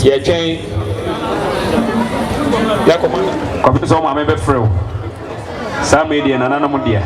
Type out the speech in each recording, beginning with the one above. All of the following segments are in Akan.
ye twen ya komanda Kofi so ma me be frɛ sa media na nananom dia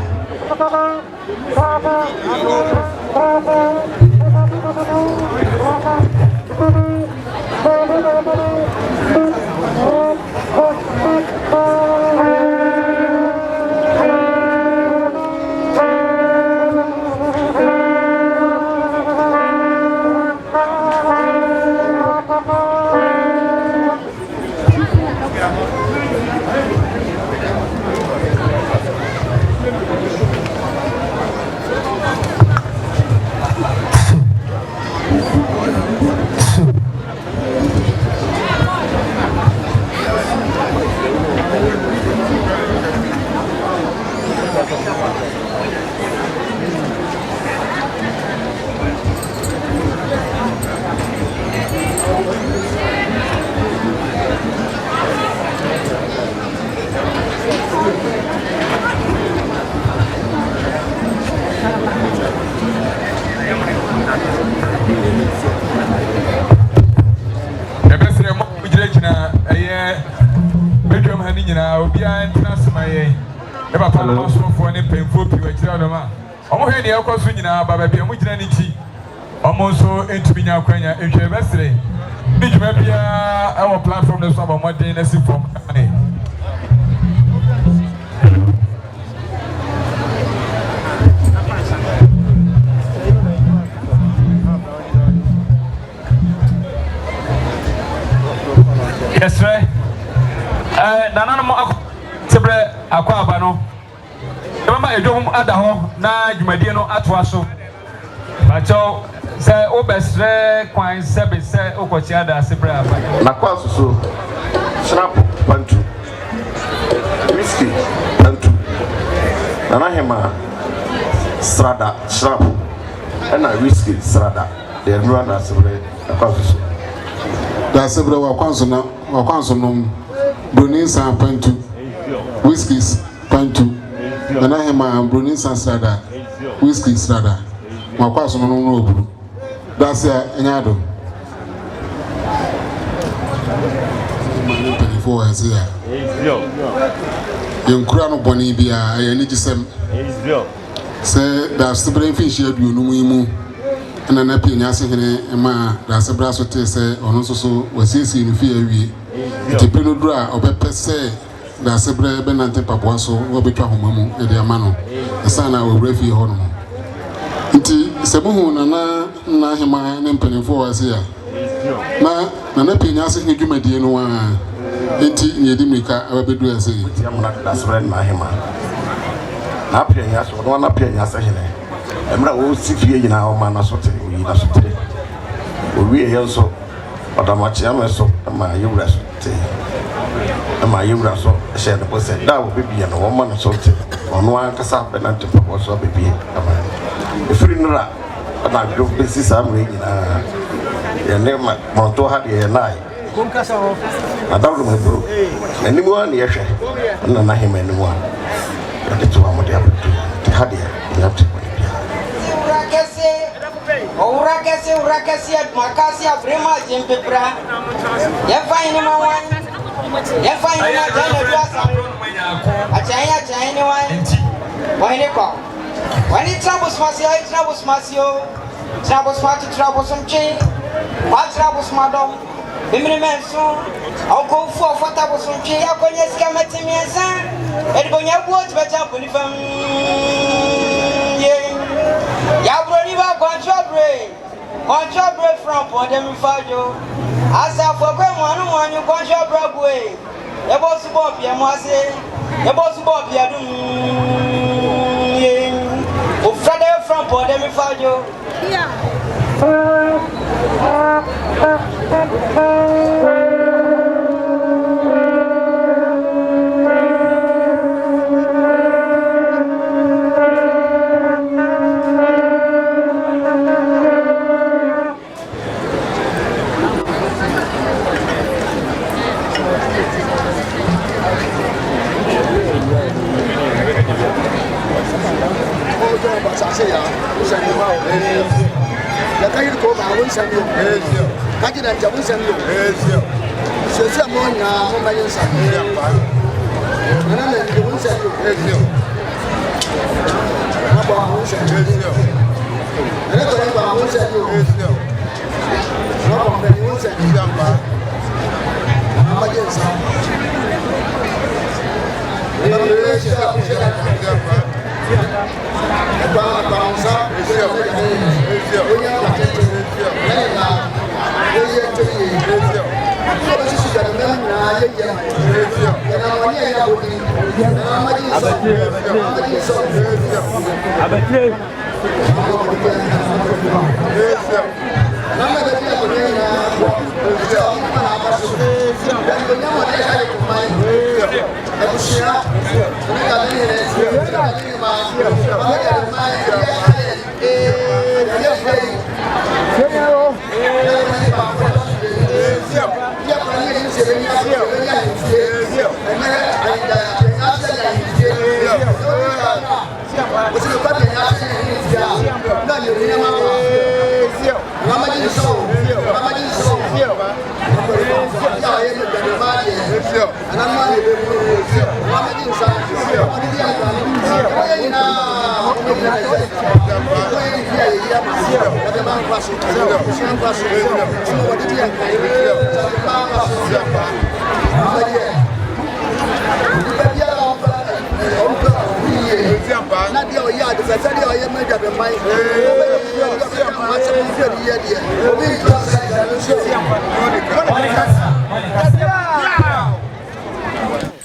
Almost into Minya Quenya, if you're yesterday. Did you maybe our platform is about what they see from yes, sir. Nana mo sebre akwa abano. Remember edom adaho na dwumadie no atoa so. Bacho say obesre kwan sebe say okochi ada sebre aba. Na kwa so snap pantu. Whiskey pantu. Nana hema strada snap. Na whiskey strada. The run na sebre akwa so. Da sebre wa kwanso no Brunisa pantu. Whiskies pantu. Nana hema Brunisa strada. Whiskey strada. Makwaso no no oburu. That's enyado. Before I say Yonkura no boni bia ayani gisem. Say that's the brain fish you no mu na na pia nyase hene ma that's the braso te say ono so wasisi no fie awie. Ti peno dura obepe say that's the brain be nante papoa so wo betwa homa mu e de ama no. Esa na wo refi ho no. Nti sebuhu na hema ne mpanimfo wase ya na penya ase ne dwumadie no wa nti ne edimika ababedu ase ti amuna da sore na hema na penya so no na penya ase hene emra wo sifie nyina o ma na so te yi na so te o wie ye so odamachi ameso ma yewura so te ma yewura so she ne pose da wo bibie no wo ma na so te ono an kasa be na te papa so bibie ama free nura na do business am re nyina ya ne ma monto ha de nai kom kasa ho adawo mo bro eni mo an ye hwe na hema eni mo an ya te wa mo de abutu te ha de ya te urakasi makasi abrema jempepra ya fine ma wan ya fine na jana duasa achanya wan wani ko wani trabus masio trabus somche wa trabus madom bimre menso au ko fu ofata bo somche ya konya sika metimiensa e bonya buot beja bonifam ye ya broni ba control break from podem fajo asa for kwe mwanu control break we e bo subo pie mo ase e bo subo pie dum ye o frade from podem fajo Samuel. Kajina Jabu Samuel. So some more now, my son. Nana Jabu Samuel. About Samuel. Another about Samuel. No, Samuel.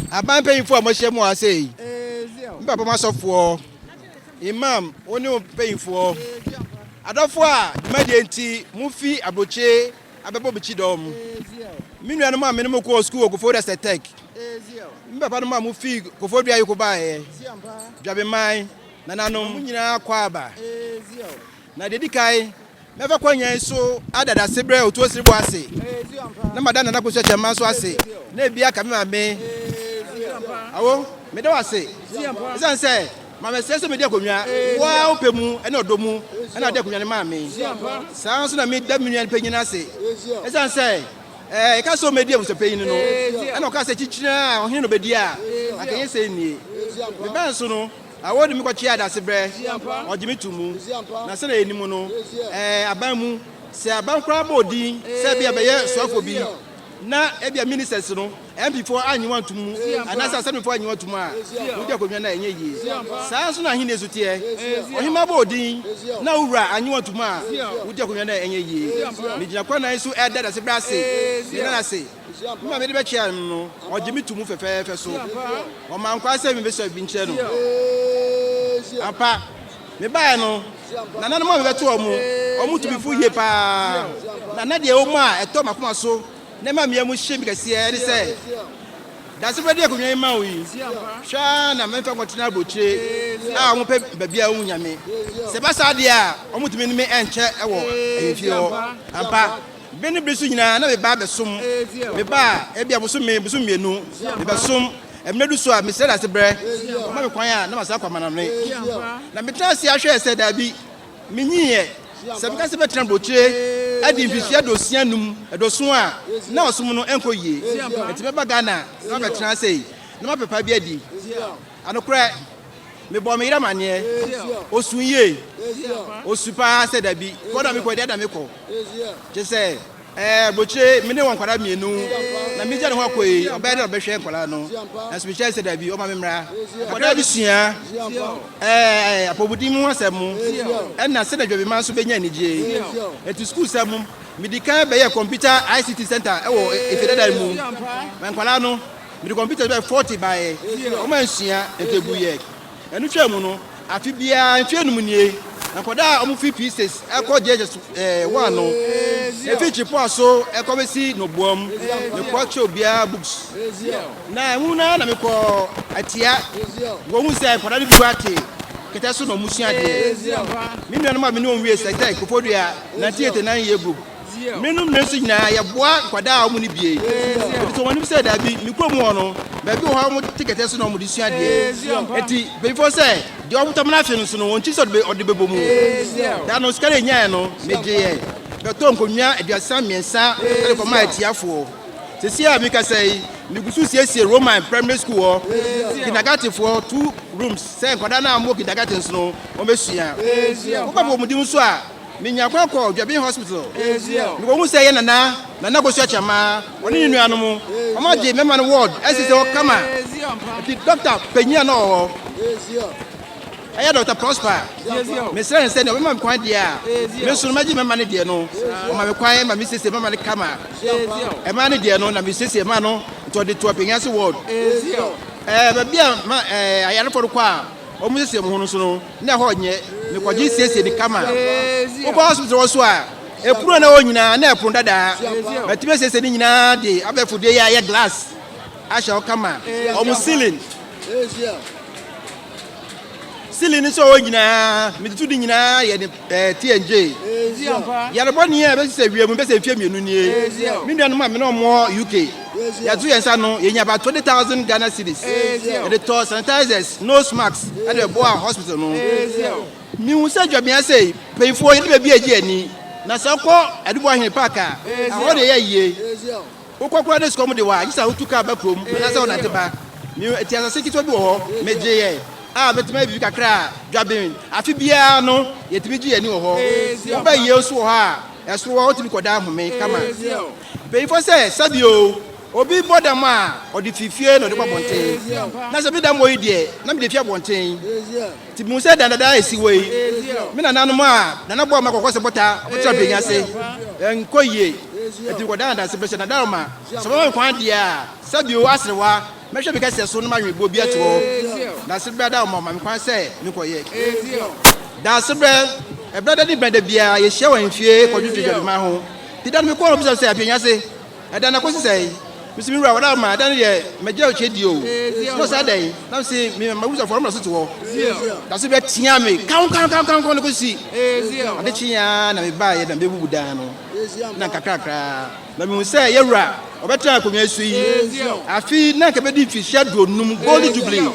Aban paying for much more, I say. Papa myself for Imam, only paying for. I don't for Medianti, Mufi, Aboche, Ababobichidom. Minimum minimum course school before that's a tech. Papa Mufi, before the Ayokuba, Jabbing mine, Nanano Munina Quaba. Nadikai, never quite so added a Sibre to Sibwasi. Number than an acquisition Maswasi. Nebia Kamame. Awo, me do ase. Isan say, mama say me dey konwa. Wa opemu, e na odomu, e na dey konwa ne ma me. San so na me da minyan panyina ase. Isan say, e ka so me dey so panyin no. E na o ka say chichira, o hin no be dia. Akenye say ni. Me ban so no, awo de me kwachi ada se bre. O jimi tumu. Na se na enimu no, aban mu, se aban kra ba odin, se bia be ye sofo bi. Na ebia ministers no MP4 anyi want to mu anasa se before anyi want to mu a wo de akonwa na enye yi saa so na hin ezutie ohima ba odin na wura anyi want to mu a wo de akonwa na enye yi me gina kwa na so eda da se bra se na se ma me de be chia no o jimi tumu fefefe so o man kwa se me be so bi nche no apa me ba no na na mo be to omu to bi fu ye pa na de o mu a eto makoma so Nema mi amu shimbi kasi eri say. That's already a good man. Shana menfa kwatina boche. Ah, mo pe babia wu nyame. Se ba sa dia, o mutu me enche ewo efio. Ampa. Beni blisu nyina na be ba be som. Me ba e bia boso mienu. Me be som. Emnedu so a me se da se bre. O ma me kwan a na masa kwa manane. Na me tra si ahwe se da bi. Minyiye. Se bi ka se be tran boche. Adi mfisia dosia num edoso a na osum no enko yie eti be Ghana na be tran sei na ma pepa bi adi anokra me bo me ira mane osun yie osupa se da bi ko da me ko da me ko je se boche me ne won kwara mienu na me je ne ho akoi oba de obehwe kwara no na special se da bi o ma me mra ko da bi sua apobudi mu asemu na se da dwobe man so benya nije eti school semu medical be computer ICT center ewo efedada mu man kwara no me computer be 40 by o man sua ekebuye enu twemu no afi bia twenu nie na koda o mu fi pieces ekọ jeje one no efi chipo so ekọ besi no boam me kwa chobia books na emu na me ko atia wo hu say koda bi ate kete so no musua de me nua no ma me no wie sector Kofodua 1989 year book menum nesu nyina ya boa koda o mu ni bie so woni say da bi me ko mu ono ba bi ho mo tikete so no mu disua de eti before say de o mutamna fe no so no won chi so de bebomu da no skare nya no meje ye bɛtɔ nkonnwa aduasa mmiɛnsa ɛde kɔma atiafoɔ sisi a mika sɛ migusu siesie Roman primary school kindergarten for 2 rooms sɛ nkwadaa na mo kindergarten no wɔbɛsua woba bɔ mu dim so a minya kwakɔ Dwabin hospital ngo mu sɛ yɛ nana go sua chama ɔne ne nuanom ɔma gye mema no ward ɛsɛ sɛ ɔkama the doctor panyia no ɛyɛ Dr. Prosper mesrɛ ne sɛ ne ɔbɛma me kwan deɛ a me so no magye mema ne deɛ no ɔma me kwan ma me sese mema ne kama ɛma ne deɛ no na me sese ma no to the to panyia se ward baabi a ayarefo no kɔ a ɔmo sese mo ho no so no na ɛhɔ nyɛ me kɔgye sese ne kama wokɔ hospital wɔ so a ɛpuro na wɔ nyinaa na ɛpuro dadaa matumi sese ne nyinaa de abɛfo de yɛ glass ahyɛ wo kama ɔmo Silly so nyina mitutu di nyina ye TNJ ya rebo ni e be se wiem be se fie mienu nie mi nua ma me no mo UK ya tu yensa no ye nya ba 20,000 Ghana cedis e de to sanitizers nose masks e de boa hospital no mi hu se Dwabin say payfo ye be bi agi ani na se ko adubo ahene park a ho de ye yie ukokura de skom de wa yisa utuka ba krom na se onante ba mi etiasa sekito bi wo ho meje ye betuma bi kakra Dwabin afi bia no yetimi gi ani wo ho wo ba ye so ho a eso wo timi koda home kama be fo se sabio obi bodam a odi fifie no de babonten na se bi dam wo yi de na me de fie bonten ti mu se dandada esi wo yi me na nanu a na na bo ma kokose bota otra benya se enkoye eti koda nda se be se na daroma so bo kwan dia sabio asrewa mehwe bi ka se so no ma nwebo bi ato na se brada o mama me kwan se me koye da se brada di brada bia ye hye wan fie kodwudwu Dwabin ho ti dan me ko no bi se apenya se eda na ko se Mr. Mira, what am I? Done here, Major Chedio. No Saturday. Now see me, my who's a former city war. That's a bit Tiami. Come, go see. And the Chian and I buy it and be Budano. Nakaka. Let me say, you're right. Or better, come here, see. I feel like a bit if you shadow, no gold to blame.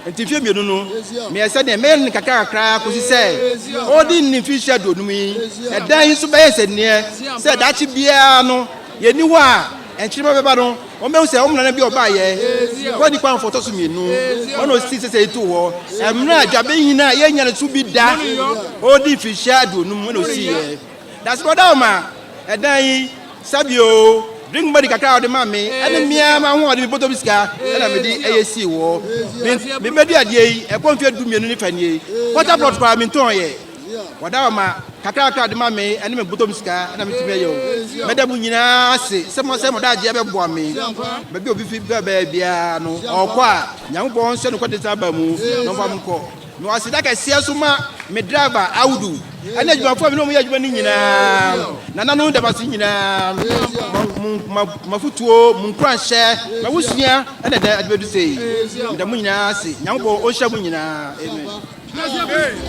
And if you don't know, me I said, a man in Kakaka, because he said, all the fish shadow me. And then he's so bad, near. Said that should be no. You knew why. And chima beba no o me say o mna na bi oba ye ko di kwan photo so mienu o no si say to wo emra Dwabin hina ye nya ne tu bi da o di fisha do no no si ye that's what o ma edan sabio drink body kakra o de ma me ene mia ma ho o de photo biska na me di AAC wo me medi ade yi e ko mfie du mienu ni fanie water plot kwa me ton ye wada ma kakra de ma me ene me botom sika na me timi yo meda mu nyina ase se mo da age be boa me be bi obi fi ba bia no okwa nyankopon nse no kwade ta ba mu no fa mko no ase da ka sia so ma me driver Audu ene adwuma fo me no mo ya adwuma ni nyina na no da basi nyina mafutuo mu nkran hye ma wusua ene da adbedu sei da mu nyina ase nyankopon o hye mu nyina amen.